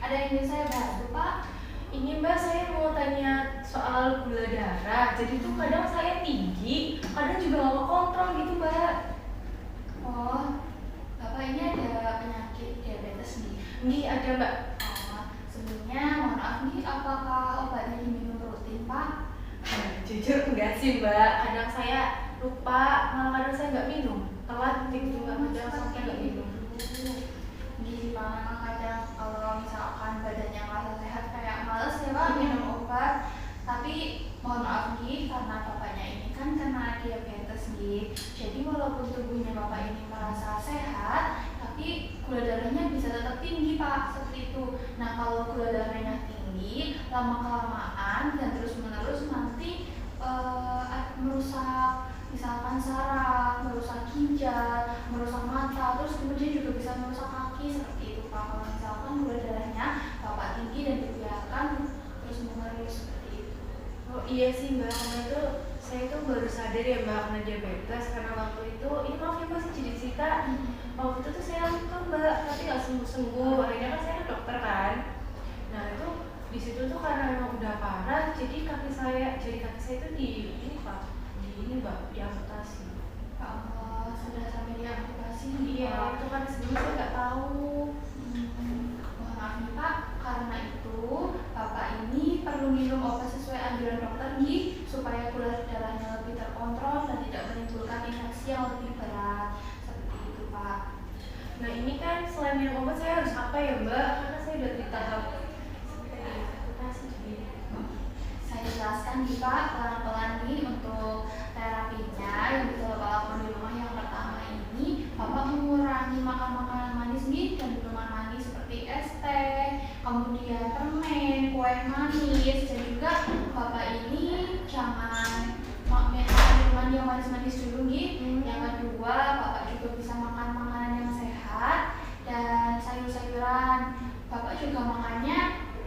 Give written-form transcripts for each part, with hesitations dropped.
Ada yang ingin saya bantu, Pak? Ini Mbak, saya mau tanya soal gula darah. Jadi tuh kadang saya tinggi, kadang juga nggak kontrol gitu Mbak. Oh, Bapak ini ada penyakit diabetes nih. Ini ada Mbak. Oh, sebelumnya mohon maaf nih, apakah obatnya diminum rutin, Pak? Jujur enggak sih Mbak, kadang saya lupa, malah kadang saya nggak minum. Telat gitu Mbak, kadang sampai nggak minum. Di mana kadang kalau misalkan badannya ngerasa sehat kayak males ya Pak minum obat. Tapi mohon maaf nih, karena bapaknya ini kan kena diabetes nih. Jadi walaupun tubuhnya bapak ini merasa sehat, tapi gula darahnya bisa tetap tinggi Pak, seperti itu. Nah kalau gula darahnya tinggi, lama kelamaan dan terus menerus nanti merusak misalkan saraf, merusak ginjal, merusak mata, terus kemudian juga bisa merusak kaki seperti itu Pak. Kalau misalkan gula darahnya bapak tinggi dan dibiarkan terus menerus seperti itu. Oh iya sih Mbak, karena itu saya itu baru sadar ya Mbak kena diabetes karena waktu itu, ini maaf ya Mbak sih jadi cerita. Waktu itu tuh saya luka Mbak, tapi nggak sembuh-sembuh. Akhirnya kan saya ke dokter kan. Nah itu di situ tuh karena emang udah parah, jadi kaki saya itu di ini Pak, di ini Mbak, diamputasi. Ya Allah, sudah sampai diamputasi nih Iya, Pak. itu kan sebelumnya saya nggak tahu. Mohon maaf nih Pak, karena itu Bapak ini perlu minum obat sesuai anjuran dokter nih, supaya gula darahnya lebih terkontrol dan tidak menimbulkan infeksi yang lebih berat. Seperti itu Pak. Nah ini kan selain minum obat saya harus apa ya Mbak? Karena saya udah di tahap seperti amputasi jadi. Saya jelaskan nih Pak, pelan-pelan nih untuk terapinya yang bisa Bapak lakukan di rumah. Yang pertama ini, Bapak mengurangi makan makanan manis nih dan minuman manis seperti es teh, kemudian permen, kue manis, dan juga Bapak ini jangan makan minuman yang manis-manis dulu nih. Yang kedua, Bapak juga bisa makan makanan yang sehat dan sayur-sayuran. Bapak juga makannya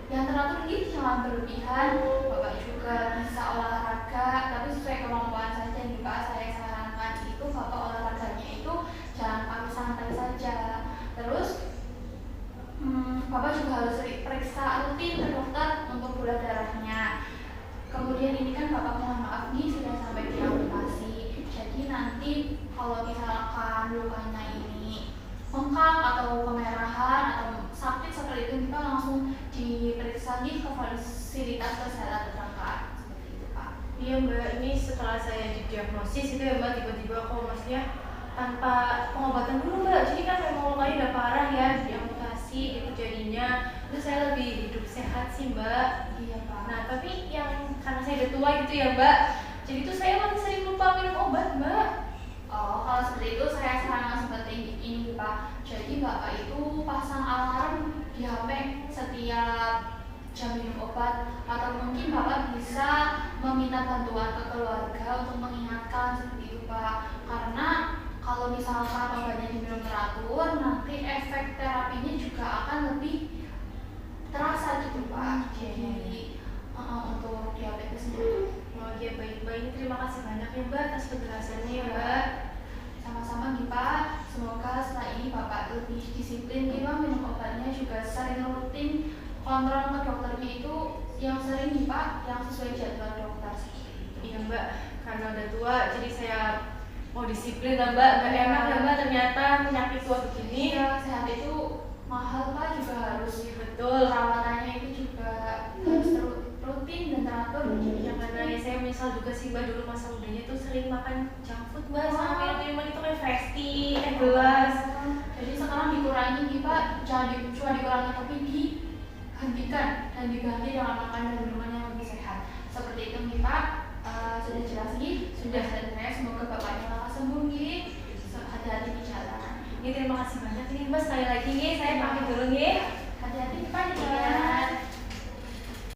yang teratur nih, jangan berlebihan. Bapak juga bisa olahraga, tapi sesuai kemampuan saja nih Pak. Saya sarankan itu Bapak olahraganya itu jangan pakai santai saja. Terus Bapak juga harus periksa rutin ke dokter untuk gula darahnya. Kemudian ini kan Bapak mohon maaf nih sudah sampai diamputasi. Jadi nanti kalau misalkan lukanya ini bengkak atau kemerahan atau sakit seperti itu, kita langsung diperiksa nih ke fasilitas kesehatan terdekat seperti itu Pak. Iya Mbak, ini setelah saya didiagnosis itu ya Mbak, tiba-tiba kok maksudnya tanpa pengobatan dulu Mbak. Jadi kan memang lukanya udah parah ya, diamputasi itu jadinya. Terus saya lebih hidup sehat sih Mbak. Iya Pak. Nah tapi yang karena saya udah tua gitu ya Mbak, jadi tuh saya masih sering lupa minum obat Mbak. Oh, kalau seperti itu saya sarankan seperti ini Pak. Jadi Bapak itu pasang alarm di HP setiap jam minum obat, atau mungkin Bapak bisa meminta bantuan ke keluarga untuk mengingatkan seperti itu Pak. Karena kalau misalkan obatnya diminum teratur, nanti efek terapinya juga akan lebih terasa gitu Pak. Jadi untuk diabetes itu. Oh iya baik Mbak, ini terima kasih banyak ya Mbak atas penjelasannya ya Mbak. Sama-sama nih Pak, semoga setelah ini Bapak lebih disiplin nih Pak, minum obatnya juga sering rutin, kontrol ke dokternya itu yang sering nih Pak, yang sesuai jadwal dokter seperti itu. Iya Mbak, karena udah tua jadi saya mau disiplin lah Mbak. Gak enak ya Mbak ternyata penyakit tua begini. Iya, sehat itu mahal Pak, juga harus Betul. perawatannya itu juga harus rutin dan teratur. Ya karena ya saya misal juga sih Mbak, dulu masa mudanya tuh sering makan junk food Mbak, sama minum-minuman itu kayak fresh tea, teh gelas. Jadi sekarang dikurangi nih Pak, jangan cuma dikurangi tapi dihentikan dan diganti dengan makan dan minuman yang lebih sehat. Seperti itu nih Pak. Sudah jelas nih, sudah dan saya semoga Bapaknya lekas sembuh nih. Hati-hati di jalan. Ini terima kasih banyak nih Mbak, sekali lagi nih saya pamit dulu nih. Hati-hati Pak di jalan.